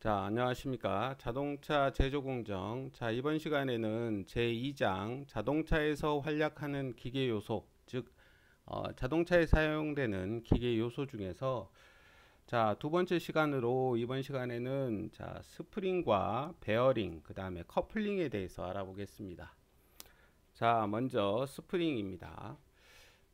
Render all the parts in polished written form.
자, 안녕하십니까. 자동차 제조 공정. 자, 이번 시간에는 제2장 자동차에서 활약하는 기계 요소, 즉 자동차에 사용되는 기계 요소 중에서 자, 두 번째 시간으로 이번 시간에는 자, 스프링과 베어링, 그다음에 커플링에 대해서 알아보겠습니다. 자, 먼저 스프링입니다.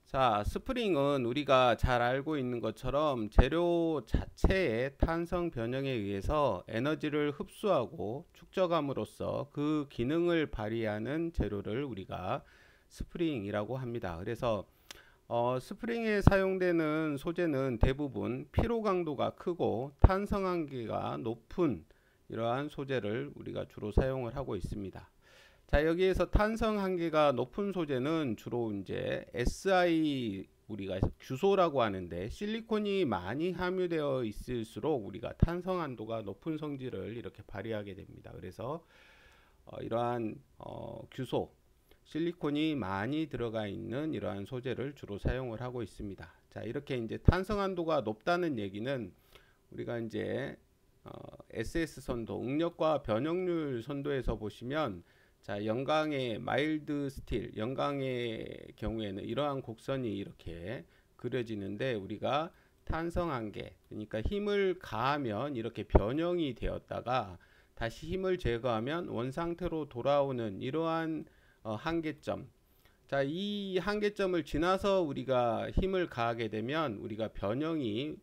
자, 스프링은 우리가 잘 알고 있는 것처럼 재료 자체의 탄성 변형에 의해서 에너지를 흡수하고 축적함으로써 그 기능을 발휘하는 재료를 우리가 스프링이라고 합니다. 그래서 스프링에 사용되는 소재는 대부분 피로 강도가 크고 탄성 한계가 높은 이러한 소재를 우리가 주로 사용을 하고 있습니다. 자, 여기에서 탄성 한계가 높은 소재는 주로 이제 SI 우리가 규소라고 하는데 실리콘이 많이 함유되어 있을수록 우리가 탄성 한도가 높은 성질을 이렇게 발휘하게 됩니다. 그래서 이러한 규소 실리콘이 많이 들어가 있는 이러한 소재를 주로 사용을 하고 있습니다. 자, 이렇게 이제 탄성 한도가 높다는 얘기는 우리가 이제 SS 선도, 응력과 변형률 선도에서 보시면 자, 영광의 마일드 스틸, 영광의 경우에는 이러한 곡선이 이렇게 그려지는데 우리가 탄성 한계, 그러니까 힘을 가하면 이렇게 변형이 되었다가 다시 힘을 제거하면 원상태로 돌아오는 이러한 한계점. 자, 이 한계점을 지나서 우리가 힘을 가하게 되면 우리가 변형이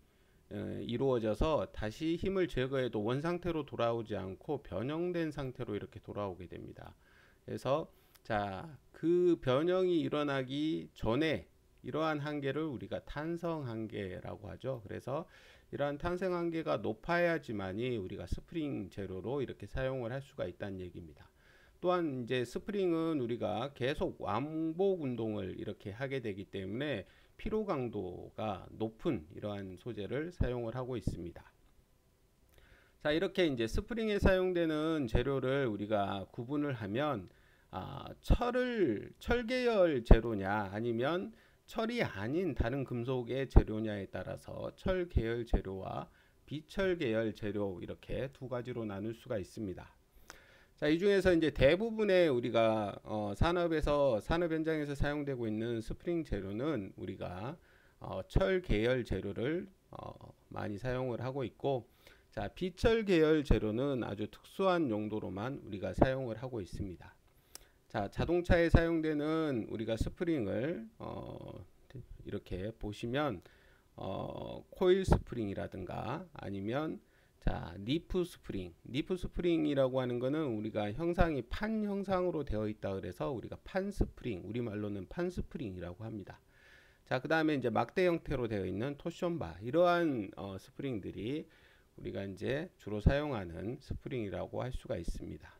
이루어져서 다시 힘을 제거해도 원상태로 돌아오지 않고 변형된 상태로 이렇게 돌아오게 됩니다. 그래서 자, 그 변형이 일어나기 전에 이러한 한계를 우리가 탄성 한계라고 하죠. 그래서 이러한 탄성 한계가 높아야지만이 우리가 스프링 재료로 이렇게 사용을 할 수가 있다는 얘기입니다. 또한 이제 스프링은 우리가 계속 왕복 운동을 이렇게 하게 되기 때문에 피로 강도가 높은 이러한 소재를 사용을 하고 있습니다. 자, 이렇게 이제 스프링에 사용되는 재료를 우리가 구분을 하면 철 계열 재료냐 아니면 철이 아닌 다른 금속의 재료냐에 따라서 철 계열 재료와 비철 계열 재료 이렇게 두 가지로 나눌 수가 있습니다. 자, 이 중에서 이제 대부분의 우리가 산업 현장에서 사용되고 있는 스프링 재료는 우리가 철 계열 재료를 많이 사용을 하고 있고, 자, 비철 계열 재료는 아주 특수한 용도로만 우리가 사용을 하고 있습니다. 자, 자동차에 사용되는 우리가 스프링을 이렇게 보시면 코일 스프링이라든가 아니면 자, 리프 스프링이라고 하는 거는 우리가 형상이 판 형상으로 되어 있다 그래서 우리가 판 스프링, 우리말로는 판 스프링이라고 합니다. 자, 그다음에 이제 막대 형태로 되어 있는 토션바, 이러한 스프링들이 우리가 이제 주로 사용하는 스프링이라고 할 수가 있습니다.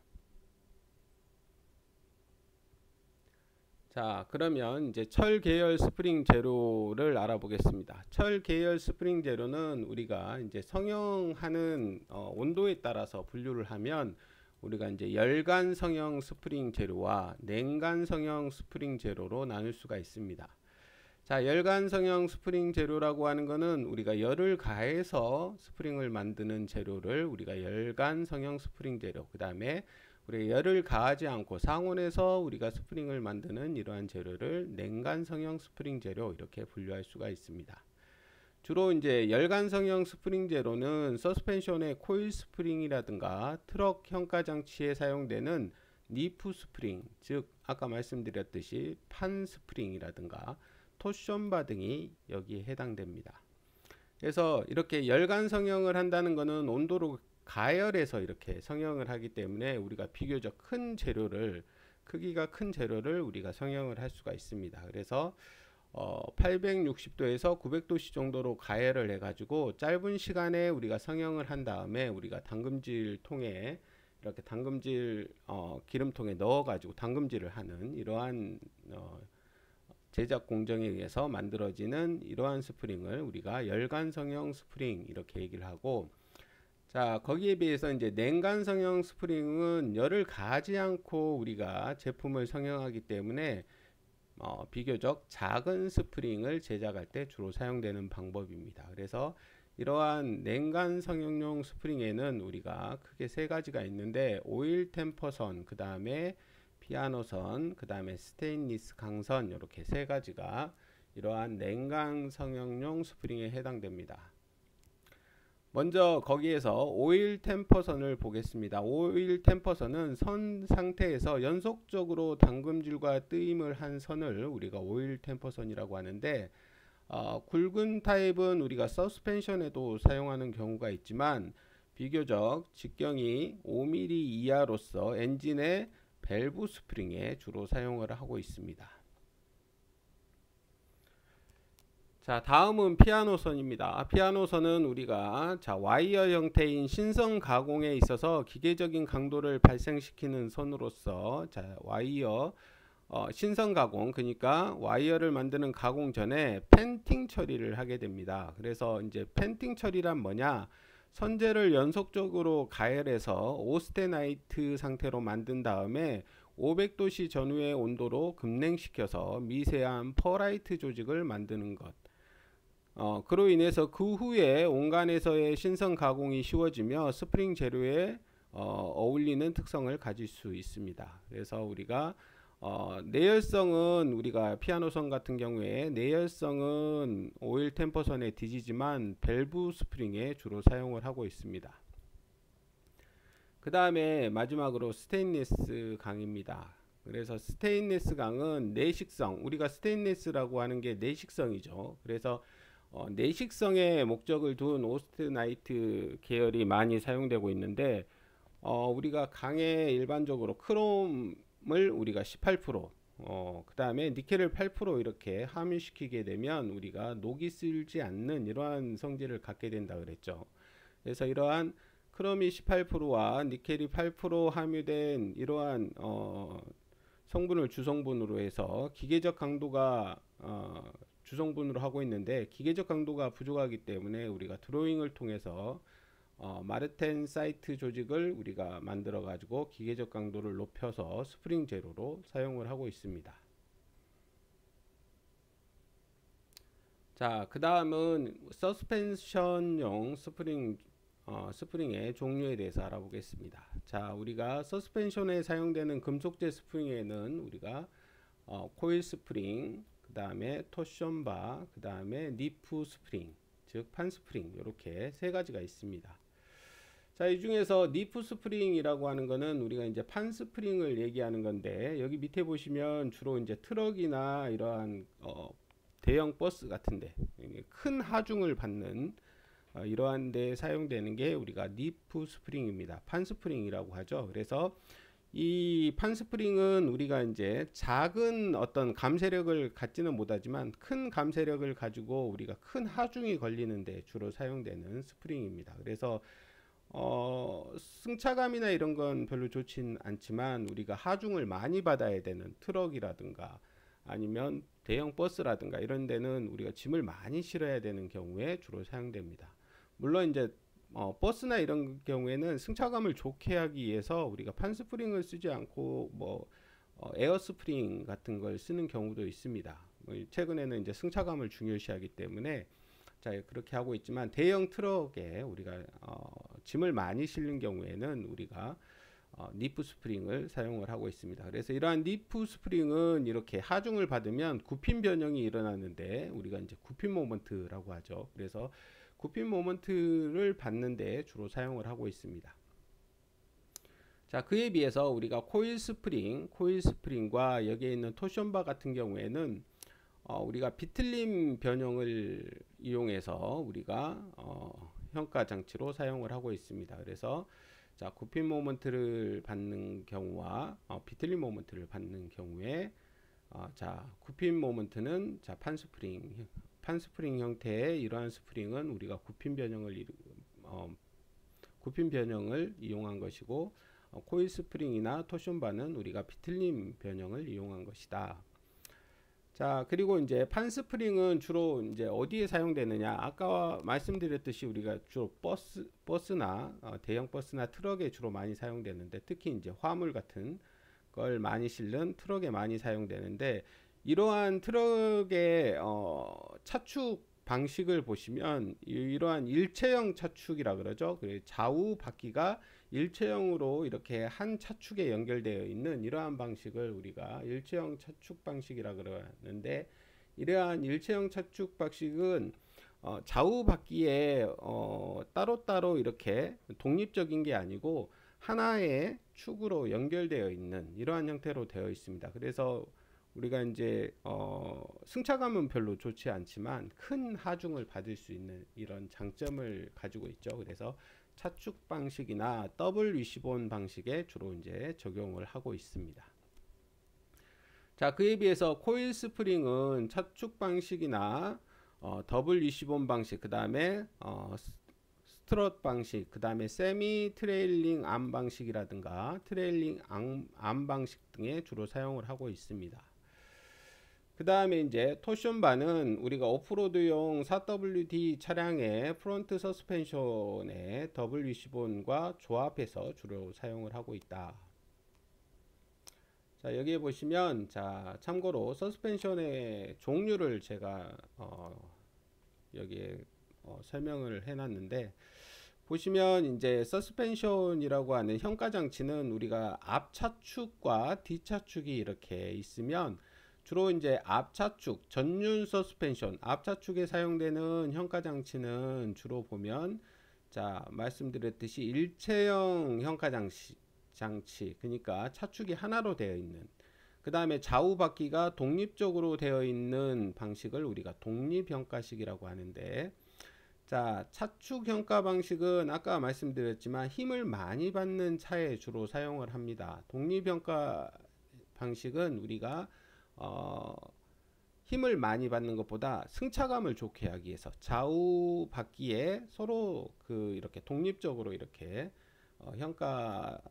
자, 그러면 이제 철 계열 스프링 재료를 알아보겠습니다. 철 계열 스프링 재료는 우리가 이제 성형하는 온도에 따라서 분류를 하면 우리가 이제 열간 성형 스프링 재료와 냉간 성형 스프링 재료로 나눌 수가 있습니다. 자, 열간 성형 스프링 재료라고 하는 거는 우리가 열을 가해서 스프링을 만드는 재료를 우리가 열간 성형 스프링 재료, 그 다음에 우리가 열을 가하지 않고 상온에서 우리가 스프링을 만드는 이러한 재료를 냉간 성형 스프링 재료 이렇게 분류할 수가 있습니다. 주로 이제 열간 성형 스프링 재료는 서스펜션의 코일 스프링이라든가 트럭 현가 장치에 사용되는 니프 스프링, 즉 아까 말씀드렸듯이 판 스프링이라든가 토션바 등이 여기에 해당됩니다. 그래서 이렇게 열간 성형을 한다는 것은 온도로 가열해서 이렇게 성형을 하기 때문에 우리가 비교적 크기가 큰 재료를 우리가 성형을 할 수가 있습니다. 그래서 860도에서 900도씨 정도로 가열을 해가지고 짧은 시간에 우리가 성형을 한 다음에 우리가 당금질 통에 이렇게 당금질 기름통에 넣어가지고 당금질을 하는 이러한 제작 공정에 의해서 만들어지는 이러한 스프링을 우리가 열간 성형 스프링 이렇게 얘기를 하고, 자, 거기에 비해서 이제 냉간 성형 스프링은 열을 가하지 않고 우리가 제품을 성형하기 때문에 비교적 작은 스프링을 제작할 때 주로 사용되는 방법입니다. 그래서 이러한 냉간 성형용 스프링에는 우리가 크게 세 가지가 있는데 오일 템퍼선, 그 다음에 피아노선, 그 다음에 스테인리스 강선, 이렇게 세 가지가 이러한 냉간 성형용 스프링에 해당됩니다. 먼저 거기에서 오일 템퍼선을 보겠습니다. 오일 템퍼선은 선 상태에서 연속적으로 담금질과 뜨임을 한 선을 우리가 오일 템퍼선이라고 하는데, 굵은 타입은 우리가 서스펜션에도 사용하는 경우가 있지만 비교적 직경이 5mm 이하로서 엔진의 밸브 스프링에 주로 사용을 하고 있습니다. 자, 다음은 피아노선입니다. 피아노선은 우리가 와이어 형태인 신선 가공에 있어서 기계적인 강도를 발생시키는 선으로서 와이어 신선 가공, 그러니까 와이어를 만드는 가공 전에 펜팅 처리를 하게 됩니다. 그래서 이제 펜팅 처리란 뭐냐? 선재를 연속적으로 가열해서 오스테나이트 상태로 만든 다음에 500도씨 전후의 온도로 급냉시켜서 미세한 퍼라이트 조직을 만드는 것. 그로 인해서 그 후에 온간에서의 신선 가공이 쉬워지며 스프링 재료에 어울리는 특성을 가질 수 있습니다. 그래서 우리가 내열성은 우리가 피아노선 같은 경우에 내열성은 오일 템퍼선에 뒤지지만 밸브 스프링에 주로 사용을 하고 있습니다. 그 다음에 마지막으로 스테인리스 강입니다. 그래서 스테인리스 강은 내식성, 우리가 스테인리스라고 하는 게 내식성이죠. 그래서 내식성의 목적을 둔 오스테나이트 계열이 많이 사용되고 있는데, 우리가 강에 일반적으로 크롬을 우리가 18%, 그 다음에 니켈을 8% 이렇게 함유시키게 되면 우리가 녹이 슬지 않는 이러한 성질을 갖게 된다 그랬죠. 그래서 이러한 크롬이 18%와 니켈이 8% 함유된 이러한 성분을 주성분으로 해서 기계적 강도가 주성분으로 하고 있는데, 기계적 강도가 부족하기 때문에 우리가 드로잉을 통해서 마르텐 사이트 조직을 우리가 만들어 가지고 기계적 강도를 높여서 스프링 재료로 사용을 하고 있습니다. 자, 그 다음은 서스펜션용 스프링의 종류에 대해서 알아보겠습니다. 자, 우리가 서스펜션에 사용되는 금속재 스프링에는 우리가 코일 스프링, 그 다음에 토션바, 그 다음에 니프 스프링, 즉 판 스프링, 이렇게 세 가지가 있습니다. 자, 이 중에서 니프 스프링이라고 하는 거는 우리가 이제 판 스프링을 얘기하는 건데, 여기 밑에 보시면 주로 이제 트럭이나 이러한 대형 버스 같은데 큰 하중을 받는 이러한 데 사용되는 게 우리가 니프 스프링입니다. 판 스프링이라고 하죠. 그래서 이 판 스프링은 우리가 이제 작은 어떤 감쇄력을 갖지는 못하지만 큰 감쇄력을 가지고 우리가 큰 하중이 걸리는데 주로 사용되는 스프링입니다. 그래서 승차감이나 이런 건 별로 좋진 않지만 우리가 하중을 많이 받아야 되는 트럭이라든가 아니면 대형 버스라든가 이런 데는 우리가 짐을 많이 실어야 되는 경우에 주로 사용됩니다. 물론 이제 버스나 이런 경우에는 승차감을 좋게 하기 위해서 우리가 판 스프링을 쓰지 않고 에어 스프링 같은 걸 쓰는 경우도 있습니다. 최근에는 이제 승차감을 중요시하기 때문에 그렇게 하고 있지만, 대형 트럭에 우리가 짐을 많이 실는 경우에는 우리가 니프 스프링을 사용을 하고 있습니다. 그래서 이러한 니프 스프링은 이렇게 하중을 받으면 굽힘 변형이 일어나는데 우리가 이제 굽힘 모먼트라고 하죠. 그래서 굽힘 모먼트를 받는데 주로 사용을 하고 있습니다. 자, 그에 비해서 우리가 코일 스프링과 여기에 있는 토션바 같은 경우에는 우리가 비틀림 변형을 이용해서 우리가 평가 장치로 사용을 하고 있습니다. 그래서 자, 굽힘 모먼트를 받는 경우와 비틀림 모먼트를 받는 경우에 자, 굽힘 모먼트는 자, 판 스프링 형태의 이러한 스프링은 우리가 굽힘 변형을 이용한 것이고, 코일 스프링이나 토션바는 우리가 비틀림 변형을 이용한 것이다. 자, 그리고 이제 판 스프링은 주로 이제 어디에 사용되느냐? 아까 말씀드렸듯이 우리가 주로 버스나 대형 버스나 트럭에 주로 많이 사용되는데, 특히 이제 화물 같은 걸 많이 실는 트럭에 많이 사용되는데, 이러한 트럭의 차축 방식을 보시면 이러한 일체형 차축이라 그러죠. 좌우 바퀴가 일체형으로 이렇게 한 차축에 연결되어 있는 이러한 방식을 우리가 일체형 차축 방식이라 그러는데, 이러한 일체형 차축 방식은 좌우 바퀴에 따로따로 이렇게 독립적인 게 아니고 하나의 축으로 연결되어 있는 이러한 형태로 되어 있습니다. 그래서 우리가 이제 승차감은 별로 좋지 않지만 큰 하중을 받을 수 있는 이런 장점을 가지고 있죠. 그래서 차축 방식이나 더블 위시본 방식에 주로 이제 적용을 하고 있습니다. 자, 그에 비해서 코일 스프링은 차축 방식이나 더블 위시본 방식, 그 다음에 스트럿 방식, 그 다음에 세미 트레일링 암 방식이라든가 트레일링 암 방식 등에 주로 사용을 하고 있습니다. 그 다음에 이제 토션바는 우리가 오프로드용 4WD 차량의 프론트 서스펜션의 더블 위시본과 조합해서 주로 사용을 하고 있다. 자, 여기에 보시면, 자, 참고로 서스펜션의 종류를 제가 여기에 설명을 해놨는데, 보시면 이제 서스펜션이라고 하는 현가 장치는 우리가 앞차축과 뒷차축이 이렇게 있으면 주로 이제 앞차축 전륜 서스펜션, 앞차축에 사용되는 현가 장치는 주로 보면, 자, 말씀드렸듯이 일체형 현가 장치, 그러니까 차축이 하나로 되어 있는, 그 다음에 좌우 바퀴가 독립적으로 되어 있는 방식을 우리가 독립현가식이라고 하는데, 자, 차축 현가 방식은 아까 말씀드렸지만 힘을 많이 받는 차에 주로 사용을 합니다. 독립현가 방식은 우리가 힘을 많이 받는 것보다 승차감을 좋게 하기 위해서 좌우 바퀴에 서로 이렇게 독립적으로 이렇게 현가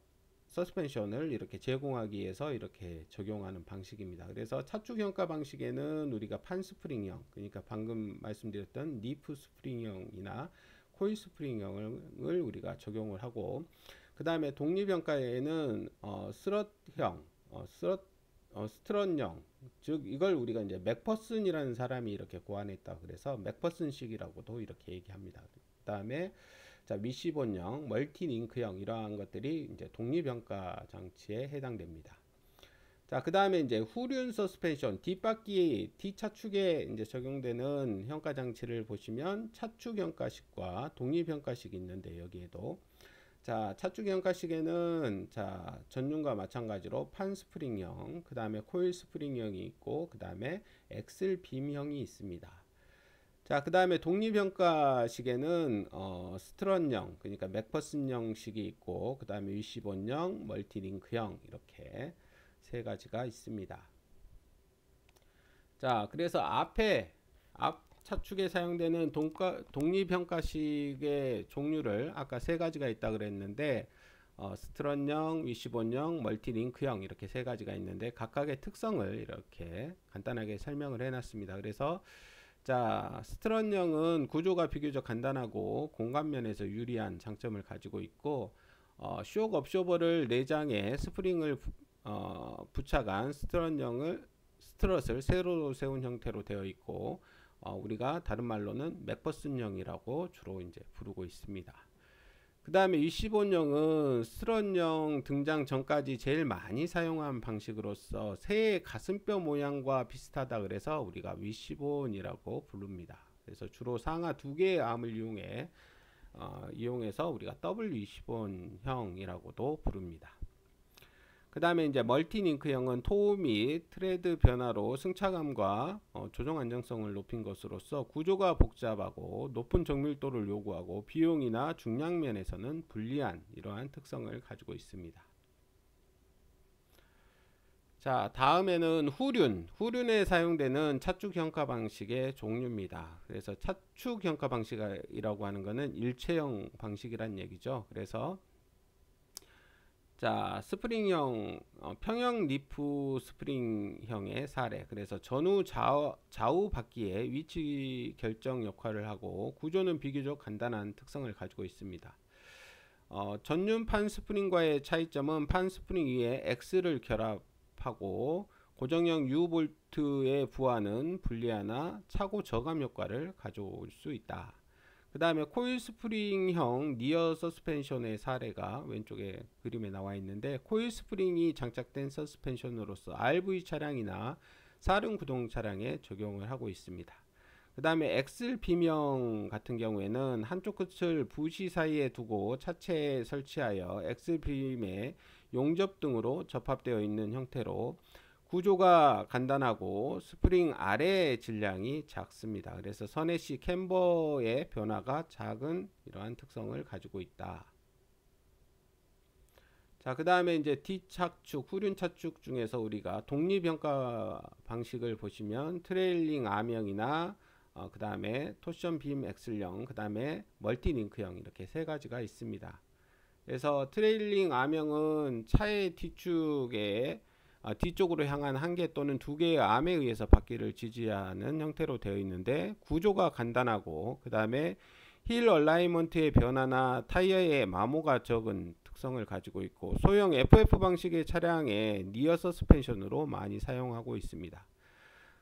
서스펜션을 이렇게 제공하기 위해서 이렇게 적용하는 방식입니다. 그래서 차축 현가 방식에는 우리가 판 스프링형, 그러니까 방금 말씀드렸던 리프 스프링형이나 코일 스프링형을 우리가 적용을 하고, 그 다음에 독립 현가에는 스트럿형, 즉 이걸 우리가 이제 맥퍼슨이라는 사람이 이렇게 고안했다 그래서 맥퍼슨식이라고도 이렇게 얘기합니다. 그 다음에 자, 위시본형, 멀티링크형 이러한 것들이 이제 독립현가 장치에 해당됩니다. 자, 그 다음에 이제 후륜 서스펜션, 뒷바퀴, 뒷차축에 이제 적용되는 현가 장치를 보시면 차축 현가식과 독립 현가식이 있는데, 여기에도 자, 차축 현가식에는 자, 전륜과 마찬가지로 판 스프링형, 그 다음에 코일 스프링형이 있고, 그 다음에 엑슬 빔형이 있습니다. 자, 그 다음에 독립현가식에는 스트럿형, 그러니까 맥퍼슨형식이 있고, 그 다음에 위시본형, 멀티링크형 이렇게 세 가지가 있습니다. 자, 그래서 앞 차축에 사용되는 독립현가식의 종류를 아까 세 가지가 있다 그랬는데, 스트럿형, 위시본형, 멀티링크형 이렇게 세 가지가 있는데 각각의 특성을 이렇게 간단하게 설명을 해놨습니다. 그래서 자, 스트럿형은 구조가 비교적 간단하고 공간면에서 유리한 장점을 가지고 있고, 쇼크 업쇼버를 내장에 스프링을 부착한 스트럿을 세로로 세운 형태로 되어 있고, 우리가 다른 말로는 맥퍼슨형이라고 주로 이제 부르고 있습니다. 그 다음에 위시본형은 스트럿형 등장 전까지 제일 많이 사용한 방식으로서 새의 가슴뼈 모양과 비슷하다 그래서 우리가 위시본이라고 부릅니다. 그래서 주로 상하 두 개의 암을 이용해서 우리가 더블 위시본형이라고도 부릅니다. 그 다음에 이제 멀티링크형은 토우 및 트레드 변화로 승차감과 조정 안정성을 높인 것으로서 구조가 복잡하고 높은 정밀도를 요구하고 비용이나 중량 면에서는 불리한 이러한 특성을 가지고 있습니다. 자, 다음에는 후륜에 사용되는 차축 현가 방식의 종류입니다. 그래서 차축 현가 방식이라고 하는 것은 일체형 방식이란 얘기죠. 그래서 자, 스프링형, 평형 리프 스프링형의 사례. 그래서 전후 좌우 바퀴의 위치 결정 역할을 하고 구조는 비교적 간단한 특성을 가지고 있습니다. 전륜 판 스프링과의 차이점은 판 스프링 위에 X를 결합하고 고정형 U볼트의 부하는 분리하나 차고 저감 효과를 가져올 수 있다. 그 다음에 코일 스프링형 니어 서스펜션의 사례가 왼쪽에 그림에 나와 있는데, 코일 스프링이 장착된 서스펜션으로서 RV 차량이나 사륜 구동 차량에 적용을 하고 있습니다. 그 다음에 엑셀 B명 같은 경우에는 한쪽 끝을 부시 사이에 두고 차체에 설치하여 엑셀 빔에 용접 등으로 접합되어 있는 형태로 구조가 간단하고 스프링 아래 질량이 작습니다. 그래서 서내시 캠버의 변화가 작은 이러한 특성을 가지고 있다. 자, 그 다음에 이제 뒷차축, 후륜 차축 중에서 우리가 독립평가 방식을 보시면 트레일링 아명이나 그 다음에 토션 빔 엑슬형, 그 다음에 멀티링크형, 이렇게 세 가지가 있습니다. 그래서 트레일링 아명은 차의 뒤축에 뒤쪽으로 향한 한 개 또는 두 개의 암에 의해서 바퀴를 지지하는 형태로 되어 있는데, 구조가 간단하고 그 다음에 힐 얼라이먼트의 변화나 타이어의 마모가 적은 특성을 가지고 있고, 소형 FF 방식의 차량에 니어 서스펜션으로 많이 사용하고 있습니다.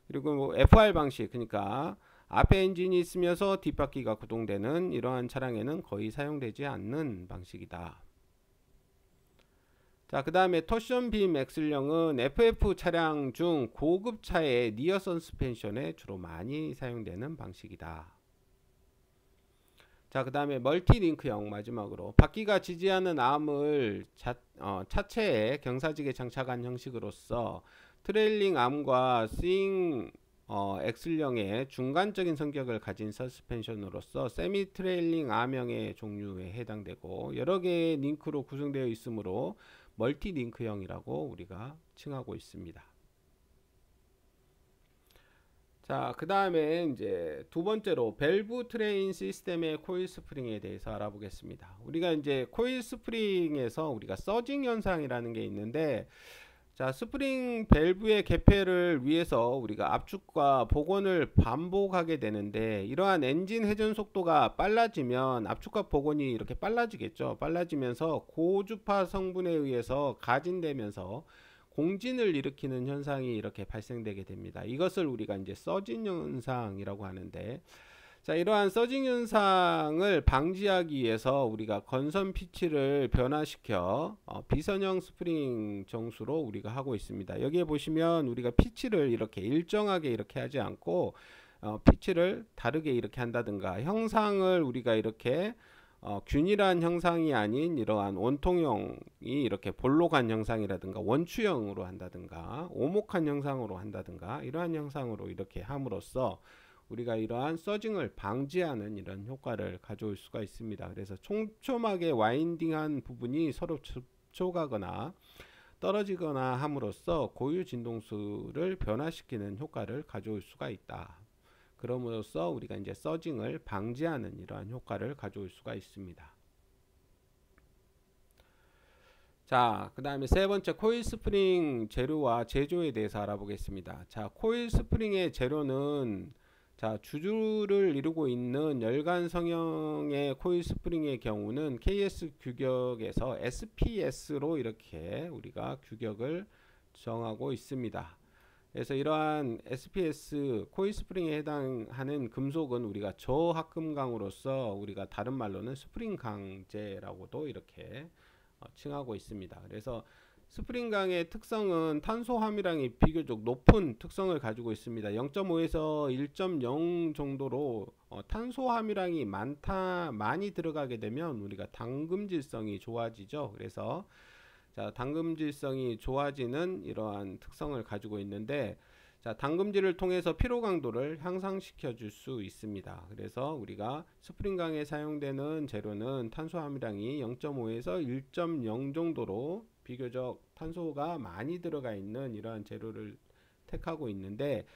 그리고 FR 방식, 그러니까 앞에 엔진이 있으면서 뒷바퀴가 구동되는 이러한 차량에는 거의 사용되지 않는 방식이다. 자, 그 다음에 토션 빔 엑슬형은 FF 차량 중 고급 차의 니어 서스펜션에 주로 많이 사용되는 방식이다. 자, 그 다음에 멀티 링크형, 마지막으로 바퀴가 지지하는 암을 차체에 경사지게 장착한 형식으로서 트레일링 암과 스윙 엑슬형의 중간적인 성격을 가진 서스펜션으로서 세미 트레일링 암형의 종류에 해당되고, 여러 개의 링크로 구성되어 있으므로 멀티 링크형이라고 우리가 칭하고 있습니다. 자, 그 다음에 이제 두 번째로 밸브 트레인 시스템의 코일 스프링에 대해서 알아보겠습니다. 우리가 이제 코일 스프링에서 우리가 서징 현상이라는 게 있는데, 자, 스프링 밸브의 개폐를 위해서 우리가 압축과 복원을 반복하게 되는데, 이러한 엔진 회전 속도가 빨라지면 압축과 복원이 이렇게 빨라지겠죠. 빨라지면서 고주파 성분에 의해서 가진되면서 공진을 일으키는 현상이 이렇게 발생되게 됩니다. 이것을 우리가 이제 서징 현상이라고 하는데, 자, 이러한 서징 현상을 방지하기 위해서 우리가 건선 피치를 변화시켜 비선형 스프링 정수로 우리가 하고 있습니다. 여기에 보시면 우리가 피치를 이렇게 일정하게 이렇게 하지 않고 피치를 다르게 이렇게 한다든가, 형상을 우리가 이렇게 균일한 형상이 아닌 이러한 원통형이 이렇게 볼록한 형상이라든가 원추형으로 한다든가 오목한 형상으로 한다든가, 이러한 형상으로 이렇게 함으로써 우리가 이러한 서징을 방지하는 이런 효과를 가져올 수가 있습니다. 그래서 촘촘하게 와인딩한 부분이 서로 접촉하거나 떨어지거나 함으로써 고유 진동수를 변화시키는 효과를 가져올 수가 있다. 그럼으로써 우리가 이제 서징을 방지하는 이러한 효과를 가져올 수가 있습니다. 자, 그 다음에 세 번째, 코일 스프링 재료와 제조에 대해서 알아보겠습니다. 자, 코일 스프링의 재료는 자, 주주를 이루고 있는 열간 성형의 코일 스프링의 경우는 KS 규격에서 SPS로 이렇게 우리가 규격을 정하고 있습니다. 그래서 이러한 SPS 코일 스프링에 해당하는 금속은 우리가 저합금강으로서 우리가 다른 말로는 스프링 강제라고도 이렇게 칭하고 있습니다. 그래서 스프링강의 특성은 탄소 함유량이 비교적 높은 특성을 가지고 있습니다. 0.5에서 1.0 정도로 탄소 함유량이 많이 들어가게 되면 우리가 당금질성이 좋아지죠. 그래서 자, 당금질성이 좋아지는 이러한 특성을 가지고 있는데, 자, 당금질을 통해서 피로 강도를 향상시켜 줄 수 있습니다. 그래서 우리가 스프링강에 사용되는 재료는 탄소 함유량이 0.5에서 1.0 정도로 비교적 탄소가 많이 들어가 있는 이러한 재료를 택하고 있는데,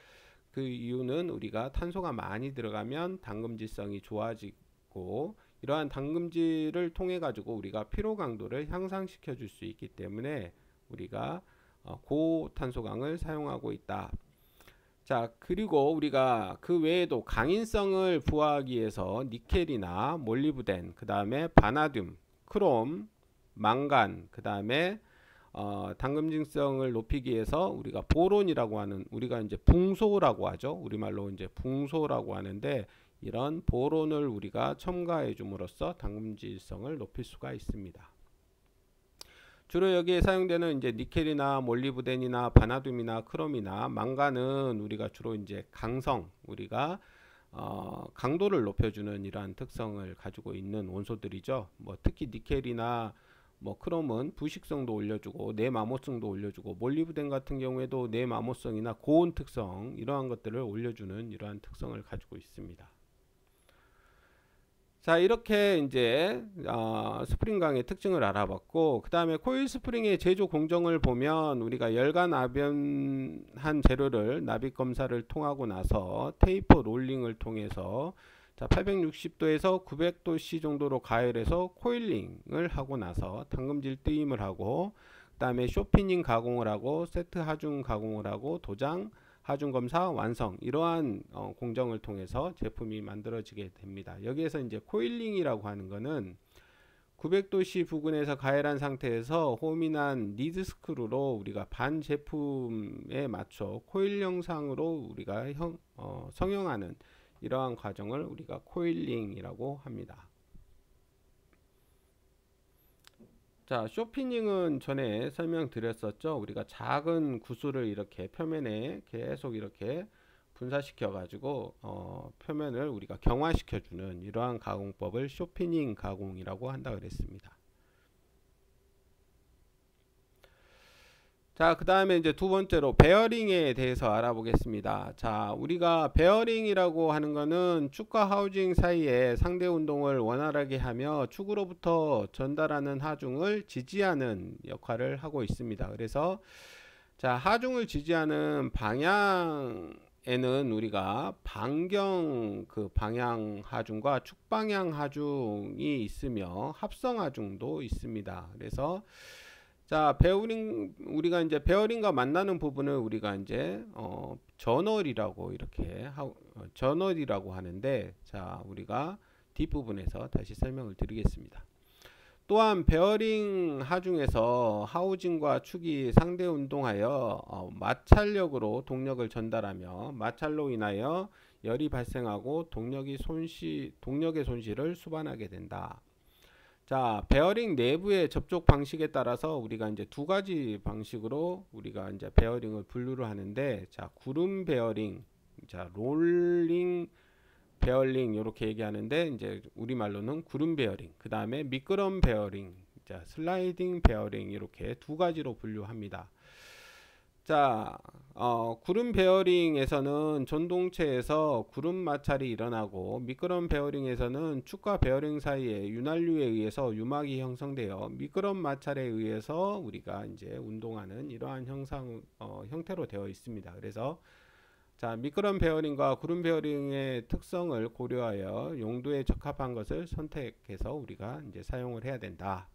그 이유는 우리가 탄소가 많이 들어가면 당금질성이 좋아지고, 이러한 당금질을 통해 가지고 우리가 피로 강도를 향상시켜 줄 수 있기 때문에 우리가 고탄소강을 사용하고 있다. 자, 그리고 우리가 그 외에도 강인성을 부여하기 위해서 니켈이나 몰리브덴, 그 다음에 바나듐, 크롬, 망간, 그 다음에 당금질성을 높이기 위해서 우리가 보론이라고 하는, 우리가 이제 붕소라고 하죠. 우리말로 이제 붕소라고 하는데, 이런 보론을 우리가 첨가해 줌으로써 당금질성을 높일 수가 있습니다. 주로 여기에 사용되는 이제 니켈이나 몰리브덴이나 바나듐이나 크롬이나 망간은 우리가 주로 이제 강성, 우리가 강도를 높여주는 이러한 특성을 가지고 있는 원소들이죠. 뭐 특히 니켈이나 뭐 크롬은 부식성도 올려주고 내마모성도 올려주고, 몰리브덴 같은 경우에도 내마모성이나 고온 특성, 이러한 것들을 올려주는 이러한 특성을 가지고 있습니다. 자, 이렇게 이제 스프링강의 특징을 알아봤고, 그 다음에 코일 스프링의 제조 공정을 보면 우리가 열간 압연한 재료를 납입 검사를 통하고 나서 테이퍼 롤링을 통해서 860도에서 900도C 정도로 가열해서 코일링을 하고 나서 당금질 뜨임을 하고, 그 다음에 쇼피닝 가공을 하고 세트 하중 가공을 하고 도장 하중 검사 완성, 이러한 공정을 통해서 제품이 만들어지게 됩니다. 여기에서 이제 코일링이라고 하는 거는 900도C 부근에서 가열한 상태에서 호민한 리드 스크루로 우리가 반 제품에 맞춰 코일 형상으로 우리가 성형하는 이러한 과정을 우리가 코일링이라고 합니다. 자, 쇼피닝은 전에 설명드렸었죠. 우리가 작은 구슬을 이렇게 표면에 계속 이렇게 분사시켜 가지고 표면을 우리가 경화시켜 주는 이러한 가공법을 쇼피닝 가공이라고 한다 그랬습니다. 자, 그 다음에 이제 두 번째로 베어링에 대해서 알아보겠습니다. 자, 우리가 베어링이라고 하는 거는 축과 하우징 사이에 상대 운동을 원활하게 하며 축으로부터 전달하는 하중을 지지하는 역할을 하고 있습니다. 그래서 자, 하중을 지지하는 방향에는 우리가 반경 방향 하중과 축방향 하중이 있으며 합성 하중도 있습니다. 그래서 자, 우리가 이제 베어링과 만나는 부분을 우리가 이제 저널이라고 저널이라고 하는데, 자, 우리가 뒷부분에서 다시 설명을 드리겠습니다. 또한 베어링 하중에서 하우징과 축이 상대 운동하여 마찰력으로 동력을 전달하며 마찰로 인하여 열이 발생하고 동력의 손실을 수반하게 된다. 자, 베어링 내부의 접촉 방식에 따라서 우리가 이제 두 가지 방식으로 우리가 이제 베어링을 분류를 하는데, 자, 구름 베어링, 자, 롤링 베어링 이렇게 얘기하는데, 이제 우리말로는 구름 베어링, 그 다음에 미끄럼 베어링, 자, 슬라이딩 베어링, 이렇게 두 가지로 분류합니다. 자, 구름 베어링에서는 전동체에서 구름 마찰이 일어나고, 미끄럼 베어링에서는 축과 베어링 사이에 윤활유에 의해서 유막이 형성되어 미끄럼 마찰에 의해서 우리가 이제 운동하는 이러한 형태로 되어 있습니다. 그래서 자, 미끄럼 베어링과 구름 베어링의 특성을 고려하여 용도에 적합한 것을 선택해서 우리가 이제 사용을 해야 된다.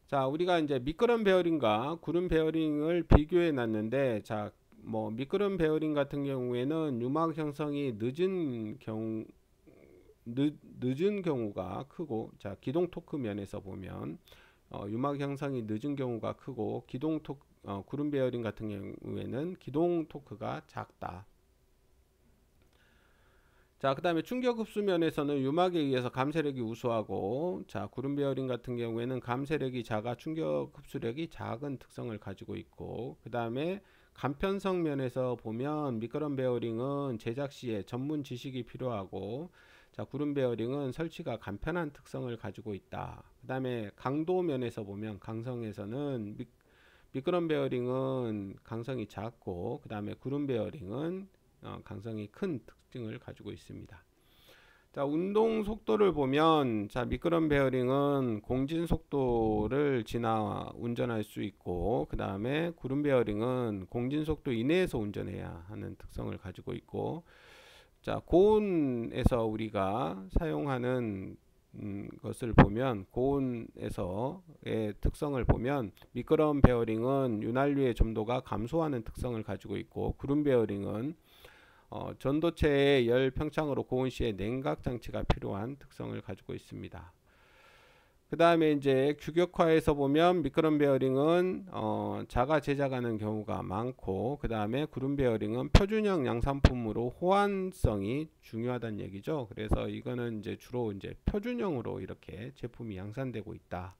자, 우리가 이제 미끄럼 베어링과 구름 베어링을 비교해 놨는데, 자, 뭐 미끄럼 베어링 같은 경우에는 유막 형성이 늦은 경우가 크고, 자, 기동 토크 면에서 보면 유막 형성이 늦은 경우가 크고, 구름 베어링 같은 경우에는 기동 토크가 작다. 자, 그 다음에 충격 흡수 면에서는 유막에 의해서 감쇄력이 우수하고, 자, 구름 베어링 같은 경우에는 감쇄력이 작아 충격 흡수력이 작은 특성을 가지고 있고, 그 다음에 간편성 면에서 보면 미끄럼 베어링은 제작 시에 전문 지식이 필요하고, 자, 구름 베어링은 설치가 간편한 특성을 가지고 있다. 그 다음에 강도 면에서 보면 강성에서는 미끄럼 베어링은 강성이 작고, 그 다음에 구름 베어링은 강성이 큰 특징을 가지고 있습니다. 자, 운동 속도를 보면, 자, 미끄럼 베어링은 공진 속도를 지나 운전할 수 있고, 그 다음에 구름 베어링은 공진 속도 이내에서 운전해야 하는 특성을 가지고 있고, 자, 고온에서 우리가 사용하는 것을 보면, 고온에서의 특성을 보면 미끄럼 베어링은 윤활유의 점도가 감소하는 특성을 가지고 있고, 구름 베어링은 전도체의 열 평창으로 고온 시에 냉각 장치가 필요한 특성을 가지고 있습니다. 그 다음에 이제 규격화에서 보면 미끄럼 베어링은 자가 제작하는 경우가 많고, 그 다음에 구름 베어링은 표준형 양산품으로 호환성이 중요하다는 얘기죠. 그래서 이거는 이제 주로 이제 표준형으로 이렇게 제품이 양산되고 있다.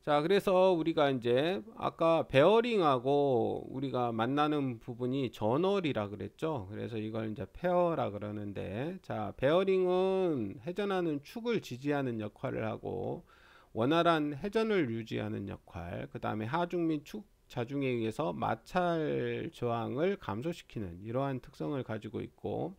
자, 그래서 우리가 이제 아까 베어링하고 우리가 만나는 부분이 전월이라 그랬죠. 그래서 이걸 이제 페어라 그러는데, 자, 베어링은 회전하는 축을 지지하는 역할을 하고 원활한 회전을 유지하는 역할, 그 다음에 하중 및 축 자중에 의해서 마찰 저항을 감소시키는 이러한 특성을 가지고 있고,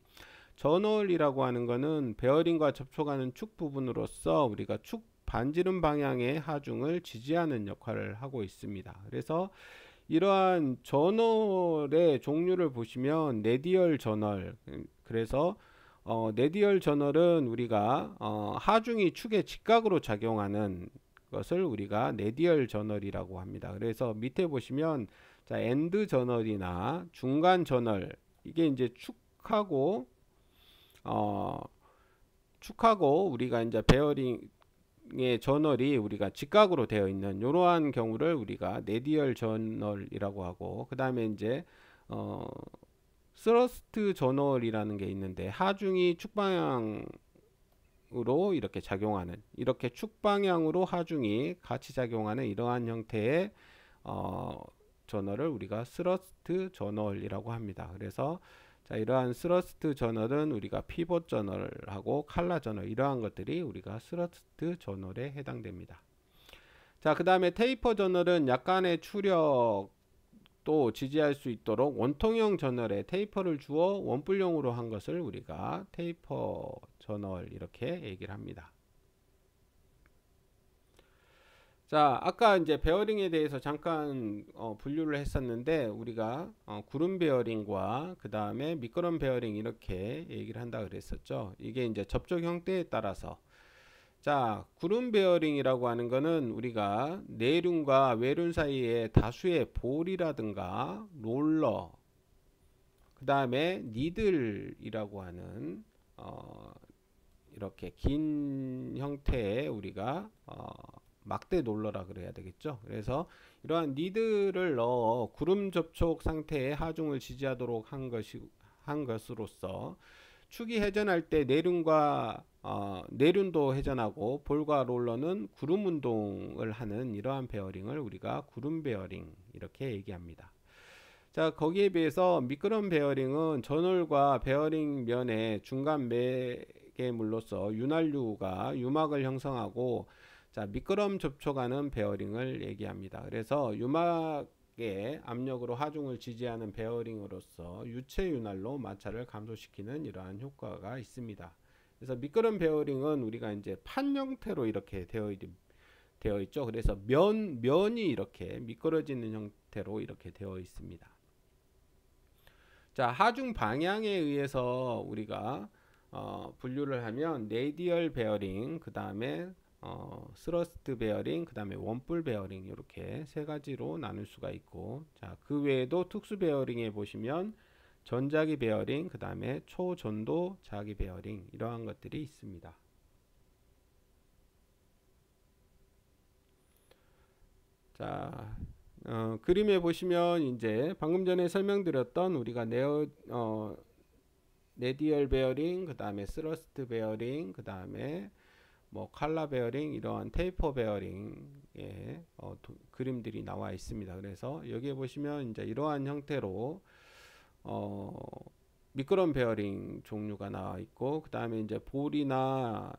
전월이라고 하는 것은 베어링과 접촉하는 축 부분으로서 우리가 축 반지름 방향의 하중을 지지하는 역할을 하고 있습니다. 그래서 이러한 전월의 종류를 보시면 내디얼 전월, 그래서 내디얼 전월은 우리가 하중이 축에 직각으로 작용하는 것을 우리가 내디얼 전월이라고 합니다. 그래서 밑에 보시면 자, 엔드 전월이나 중간 전월, 이게 이제 축하고 우리가 이제 베어링의 전월이 우리가 직각으로 되어 있는 이러한 경우를 우리가 내디얼 전월이라고 하고, 그 다음에 이제 스러스트 전월이라는 게 있는데 하중이 축방향으로 이렇게 작용하는, 이렇게 축방향으로 하중이 같이 작용하는 이러한 형태의 전월을 우리가 스러스트 전월이라고 합니다. 그래서 자, 이러한 스러스트 저널은 우리가 피봇 저널하고 칼라 저널, 이러한 것들이 우리가 스러스트 저널에 해당됩니다. 자, 그 다음에 테이퍼 저널은 약간의 추력도 지지할 수 있도록 원통형 저널에 테이퍼를 주어 원뿔용으로 한 것을 우리가 테이퍼 저널 이렇게 얘기를 합니다. 자, 아까 이제 베어링에 대해서 잠깐 분류를 했었는데, 우리가 구름 베어링과 그 다음에 미끄럼 베어링 이렇게 얘기를 한다 그랬었죠. 이게 이제 접촉 형태에 따라서, 자, 구름 베어링이라고 하는 거는 우리가 내륜과 외륜 사이에 다수의 볼이라든가 롤러, 그 다음에 니들이라고 하는 이렇게 긴 형태의 우리가 막대 롤러라 그래야 되겠죠. 그래서 이러한 니들을 넣어 구름 접촉 상태의 하중을 지지하도록 한 것으로서 축이 회전할 때 내륜도 회전하고 볼과 롤러는 구름 운동을 하는 이러한 베어링을 우리가 구름 베어링 이렇게 얘기합니다. 자, 거기에 비해서 미끄럼 베어링은 전월과 베어링 면의 중간 매개물로서 윤활유가 유막을 형성하고, 자, 미끄럼 접촉하는 베어링을 얘기합니다. 그래서 유막의 압력으로 하중을 지지하는 베어링으로서 유체 윤활로 마찰을 감소시키는 이러한 효과가 있습니다. 그래서 미끄럼 베어링은 우리가 이제 판 형태로 이렇게 되어 있죠. 그래서 면이 이렇게 미끄러지는 형태로 이렇게 되어 있습니다. 자, 하중 방향에 의해서 우리가 분류를 하면 레디얼 베어링, 그 다음에 스러스트 베어링, 그 다음에 원뿔 베어링, 이렇게 세 가지로 나눌 수가 있고, 자, 그 외에도 특수 베어링에 보시면 전자기 베어링, 그 다음에 초전도 자기 베어링, 이러한 것들이 있습니다. 자, 그림에 보시면 이제 방금 전에 설명드렸던 우리가 내디얼 베어링, 그 다음에 스러스트 베어링, 그 다음에 뭐 칼라 베어링, 이러한 테이퍼 베어링의 그림들이 나와 있습니다. 그래서 여기에 보시면 이제 이러한 형태로 미끄럼 베어링 종류가 나와 있고, 그 다음에 이제 볼이나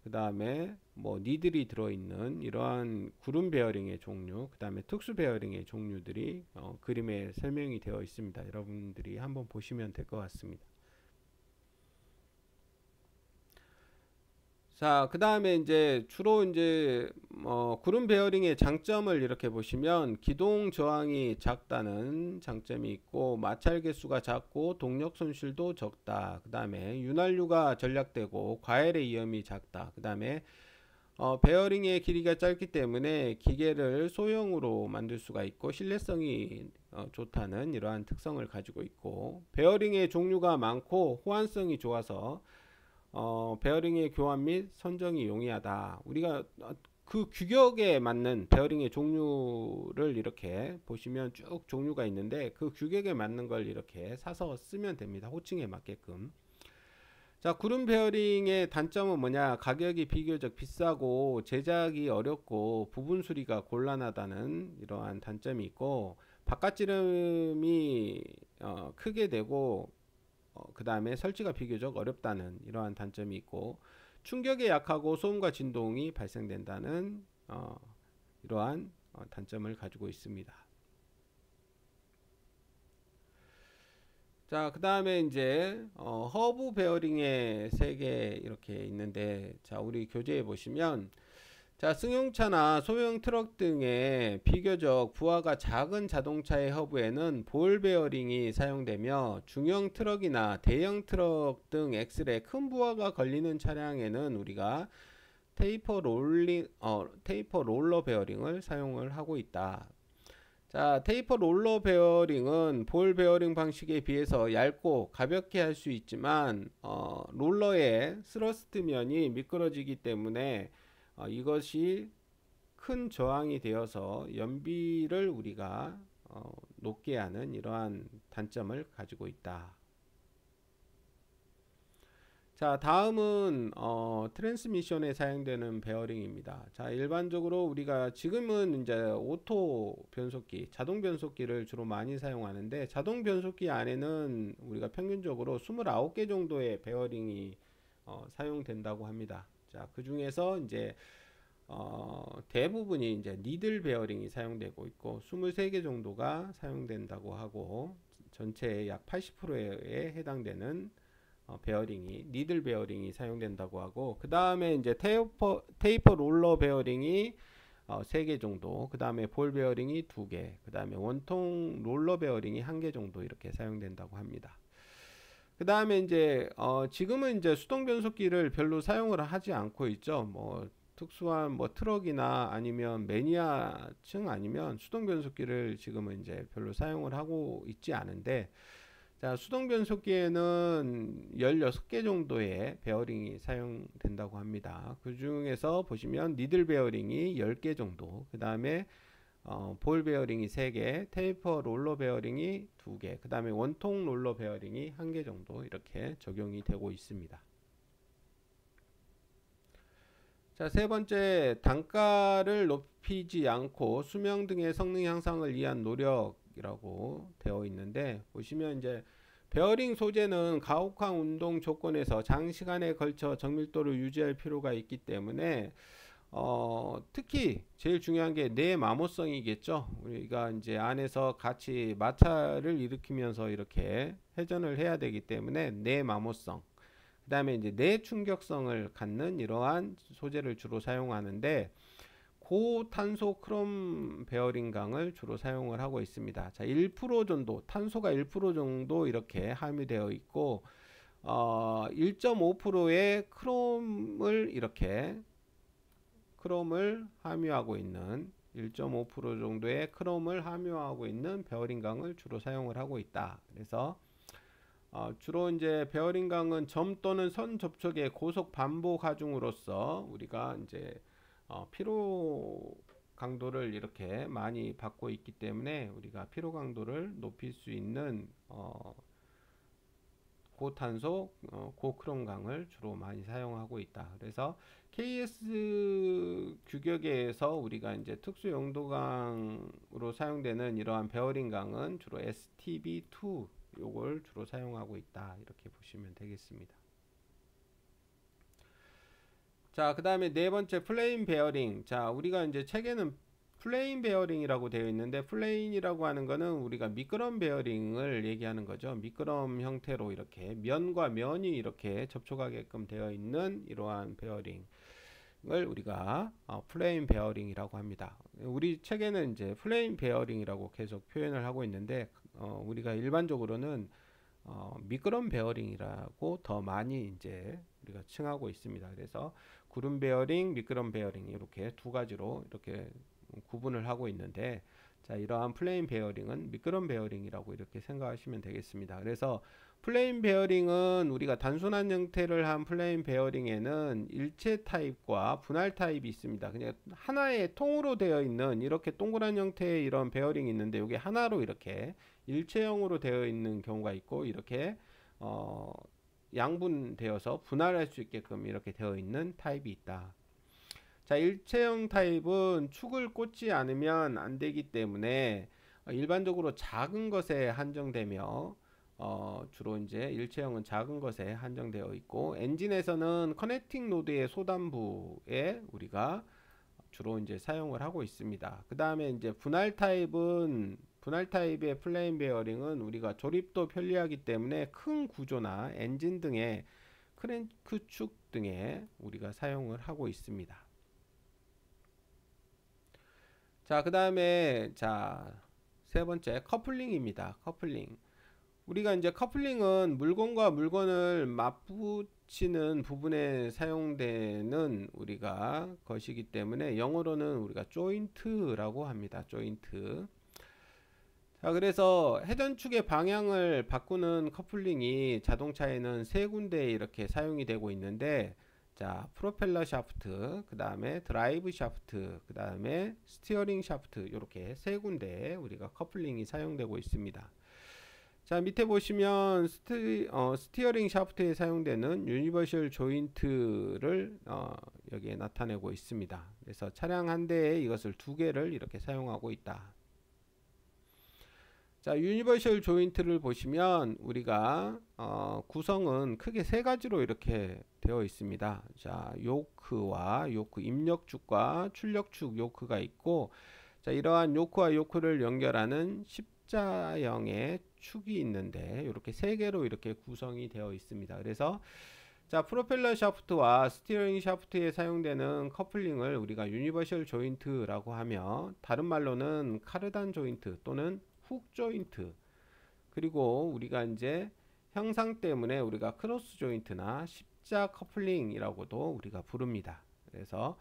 그 다음에 뭐 니들이 들어있는 이러한 구름 베어링의 종류, 그 다음에 특수 베어링의 종류들이 그림에 설명이 되어 있습니다. 여러분들이 한번 보시면 될 것 같습니다. 자, 그 다음에 이제 주로 이제 구름 베어링의 장점을 이렇게 보시면 기동 저항이 작다는 장점이 있고, 마찰 개수가 작고 동력 손실도 적다. 그 다음에 윤활유가 절약되고 과열의 위험이 작다. 그 다음에 베어링의 길이가 짧기 때문에 기계를 소형으로 만들 수가 있고 신뢰성이 좋다는 이러한 특성을 가지고 있고, 베어링의 종류가 많고 호환성이 좋아서 베어링의 교환 및 선정이 용이하다. 우리가 그 규격에 맞는 베어링의 종류를 이렇게 보시면 쭉 종류가 있는데 그 규격에 맞는 걸 이렇게 사서 쓰면 됩니다. 호칭에 맞게끔. 자, 구름 베어링의 단점은 뭐냐? 가격이 비교적 비싸고 제작이 어렵고 부분 수리가 곤란하다는 이러한 단점이 있고, 바깥지름이 크게 되고 그 다음에 설치가 비교적 어렵다는 이러한 단점이 있고, 충격에 약하고 소음과 진동이 발생된다는 이러한 단점을 가지고 있습니다. 자, 그 다음에 이제 허브 베어링의 3개 이렇게 있는데, 자, 우리 교재에 보시면, 자, 승용차나 소형 트럭 등의 비교적 부하가 작은 자동차의 허브에는 볼 베어링이 사용되며, 중형 트럭이나 대형 트럭 등 엑셀에 큰 부하가 걸리는 차량에는 우리가 테이퍼 롤러 베어링을 사용을 하고 있다. 자, 테이퍼 롤러 베어링은 볼 베어링 방식에 비해서 얇고 가볍게 할 수 있지만 롤러의 스러스트 면이 미끄러지기 때문에 이것이 큰 저항이 되어서 연비를 우리가 높게 하는 이러한 단점을 가지고 있다. 자, 다음은 트랜스미션에 사용되는 베어링입니다. 자, 일반적으로 우리가 지금은 이제 오토 변속기, 자동 변속기를 주로 많이 사용하는데, 자동 변속기 안에는 우리가 평균적으로 29개 정도의 베어링이 사용된다고 합니다. 자, 그 중에서 이제 대부분이 이제 니들 베어링이 사용되고 있고 23개 정도가 사용된다고 하고, 전체의 약 80%에 해당되는 베어링이 니들 베어링이 사용된다고 하고, 그 다음에 이제 테이퍼 롤러 베어링이 3개 정도, 그 다음에 볼 베어링이 2개, 그 다음에 원통 롤러 베어링이 1개 정도 이렇게 사용된다고 합니다. 그 다음에 이제 지금은 이제 수동 변속기를 별로 사용을 하지 않고 있죠. 뭐 특수한 뭐 트럭이나 아니면 매니아층 아니면 수동 변속기를 지금은 이제 별로 사용을 하고 있지 않은데, 자, 수동 변속기에는 16개 정도의 베어링이 사용된다고 합니다. 그 중에서 보시면 니들 베어링이 10개 정도, 그 다음에 볼 베어링이 3개, 테이퍼 롤러 베어링이 2개, 그 다음에 원통 롤러 베어링이 1개 정도 이렇게 적용이 되고 있습니다. 자, 세 번째, 단가를 높이지 않고 수명 등의 성능 향상을 위한 노력이라고 되어 있는데, 보시면 이제 베어링 소재는 가혹한 운동 조건에서 장시간에 걸쳐 정밀도를 유지할 필요가 있기 때문에 특히 제일 중요한 게 내마모성이겠죠. 우리가 이제 안에서 같이 마찰을 일으키면서 이렇게 회전을 해야 되기 때문에 내마모성, 그 다음에 이제 내충격성을 갖는 이러한 소재를 주로 사용하는데, 고탄소 크롬 베어링 강을 주로 사용을 하고 있습니다. 자, 1% 정도, 탄소가 1% 정도 이렇게 함유되어 있고 1.5%의 크롬을 함유하고 있는 1.5% 정도의 크롬을 함유하고 있는 베어링 강을 주로 사용을 하고 있다. 그래서 주로 이제 베어링 강은 점 또는 선 접촉의 고속 반복 하중으로써 우리가 이제 피로 강도를 이렇게 많이 받고 있기 때문에 우리가 피로 강도를 높일 수 있는 고탄소 고크롬 강을 주로 많이 사용하고 있다. 그래서 KS 규격에서 우리가 이제 특수 용도강으로 사용되는 이러한 베어링 강은 주로 STB2 요걸 주로 사용하고 있다. 이렇게 보시면 되겠습니다. 자, 그 다음에 네 번째 플레인 베어링. 자, 우리가 이제 책에는 플레인 베어링이라고 되어 있는데, 플레인이라고 하는 거는 우리가 미끄럼 베어링을 얘기하는 거죠. 미끄럼 형태로 이렇게 면과 면이 이렇게 접촉하게끔 되어 있는 이러한 베어링을 우리가 플레인 베어링이라고 합니다. 우리 책에는 이제 플레인 베어링이라고 계속 표현을 하고 있는데, 우리가 일반적으로는 미끄럼 베어링이라고 더 많이 이제 우리가 칭하고 있습니다. 그래서 구름 베어링, 미끄럼 베어링 이렇게 두 가지로 이렇게 구분을 하고 있는데, 자, 이러한 플레인 베어링은 미끄럼 베어링이라고 이렇게 생각하시면 되겠습니다. 그래서 플레인 베어링은 우리가 단순한 형태를 한 플레인 베어링에는 일체 타입과 분할 타입이 있습니다. 그냥 하나의 통으로 되어 있는 이렇게 동그란 형태의 이런 베어링이 있는데 이게 하나로 이렇게 일체형으로 되어 있는 경우가 있고 이렇게 양분되어서 분할할 수 있게끔 이렇게 되어 있는 타입이 있다. 자, 일체형 타입은 축을 꽂지 않으면 안 되기 때문에 일반적으로 작은 것에 한정되며 주로 이제 일체형은 작은 것에 한정되어 있고 엔진에서는 커넥팅 노드의 소단부에 우리가 주로 이제 사용을 하고 있습니다. 그 다음에 이제 분할 타입의 플레인 베어링은 우리가 조립도 편리하기 때문에 큰 구조나 엔진 등의 크랭크 축 등에 우리가 사용을 하고 있습니다. 자, 그 다음에 세 번째 커플링입니다. 커플링. 우리가 이제 커플링은 물건과 물건을 맞붙이는 부분에 사용되는 우리가 것이기 때문에 영어로는 우리가 조인트라고 합니다. 조인트. 자, 그래서 회전축의 방향을 바꾸는 커플링이 자동차에는 세 군데 이렇게 사용이 되고 있는데, 자, 프로펠러 샤프트, 그 다음에 드라이브 샤프트, 그 다음에 스티어링 샤프트, 이렇게 세 군데 우리가 커플링이 사용되고 있습니다. 자, 밑에 보시면 스티어링 샤프트에 사용되는 유니버셜 조인트를 여기에 나타내고 있습니다. 그래서 차량 한 대에 이것을 두 개를 이렇게 사용하고 있다. 자, 유니버셜 조인트를 보시면 우리가 구성은 크게 세 가지로 이렇게 되어 있습니다. 자, 요크와 요크 입력축과 출력축 요크가 있고, 자, 이러한 요크와 요크를 연결하는 십자형의 축이 있는데 이렇게 세 개로 이렇게 구성이 되어 있습니다. 그래서 자, 프로펠러 샤프트와 스티어링 샤프트에 사용되는 커플링을 우리가 유니버셜 조인트라고 하며, 다른 말로는 카르단 조인트 또는 훅 조인트, 그리고 우리가 이제 형상 때문에 우리가 크로스 조인트나 십자 커플링이라고도 우리가 부릅니다. 그래서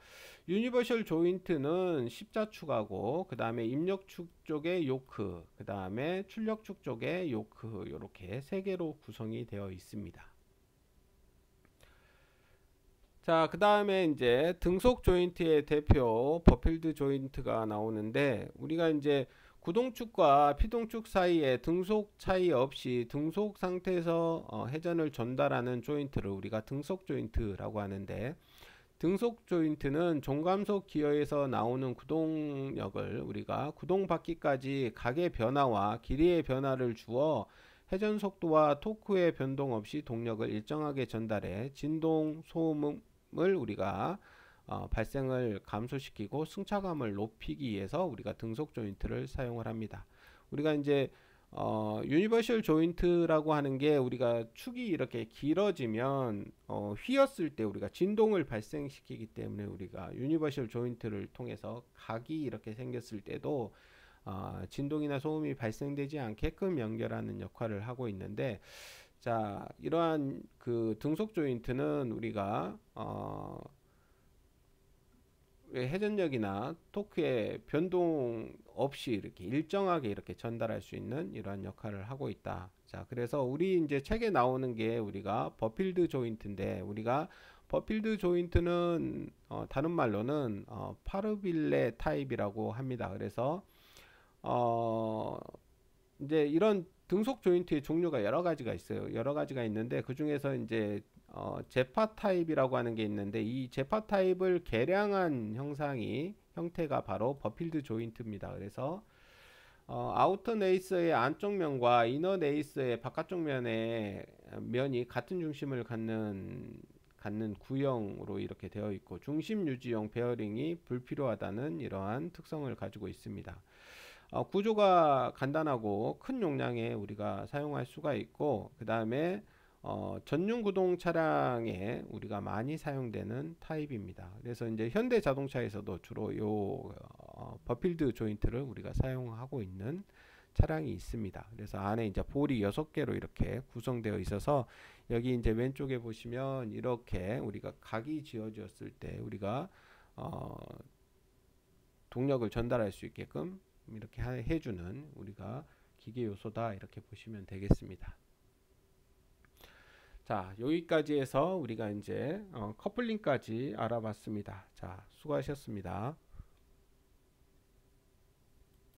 유니버셜 조인트는 십자축하고 그 다음에 입력축 쪽에 요크, 그 다음에 출력축 쪽에 요크, 이렇게 세 개로 구성이 되어 있습니다. 자, 그 다음에 이제 등속 조인트의 대표 버필드 조인트가 나오는데, 우리가 이제 구동축과 피동축 사이에 등속 차이 없이 등속 상태에서 회전을 전달하는 조인트를 우리가 등속 조인트라고 하는데, 등속 조인트는 종감속 기어에서 나오는 구동력을 우리가 구동 바퀴까지 각의 변화와 길이의 변화를 주어 회전 속도와 토크의 변동 없이 동력을 일정하게 전달해 진동 소음을 우리가 발생을 감소시키고 승차감을 높이기 위해서 우리가 등속 조인트를 사용을 합니다. 우리가 이제 유니버셜 조인트라고 하는 게 우리가 축이 이렇게 길어지면 휘었을 때 우리가 진동을 발생시키기 때문에 우리가 유니버셜 조인트를 통해서 각이 이렇게 생겼을 때도 진동이나 소음이 발생되지 않게끔 연결하는 역할을 하고 있는데, 자, 이러한 그 등속 조인트는 우리가 회전력이나 토크의 변동 없이 이렇게 일정하게 이렇게 전달할 수 있는 이러한 역할을 하고 있다. 자, 그래서 우리 이제 책에 나오는 게 우리가 버필드 조인트인데, 우리가 버필드 조인트는 다른 말로는 파르빌레 타입이라고 합니다. 그래서 이제 이런 등속 조인트의 종류가 여러 가지가 있어요. 여러 가지가 있는데 그 중에서 이제 제파 타입이라고 하는 게 있는데, 이 제파 타입을 개량한 형태가 바로 버필드 조인트입니다. 그래서 아우터 네이스의 안쪽 면과 이너 네이스의 바깥쪽 면이 같은 중심을 갖는 구형으로 이렇게 되어 있고, 중심 유지용 베어링이 불필요하다는 이러한 특성을 가지고 있습니다. 구조가 간단하고 큰 용량에 우리가 사용할 수가 있고, 그 다음에 전륜 구동 차량에 우리가 많이 사용되는 타입입니다. 그래서 이제 현대 자동차에서도 주로 요 버필드 조인트를 우리가 사용하고 있는 차량이 있습니다. 그래서 안에 이제 볼이 6개로 이렇게 구성되어 있어서, 여기 이제 왼쪽에 보시면 이렇게 우리가 각이 지어졌을 때 우리가 동력을 전달할 수 있게끔 이렇게 해주는 우리가 기계 요소다, 이렇게 보시면 되겠습니다. 자, 여기까지 해서 우리가 이제 커플링까지 알아봤습니다. 자, 수고하셨습니다.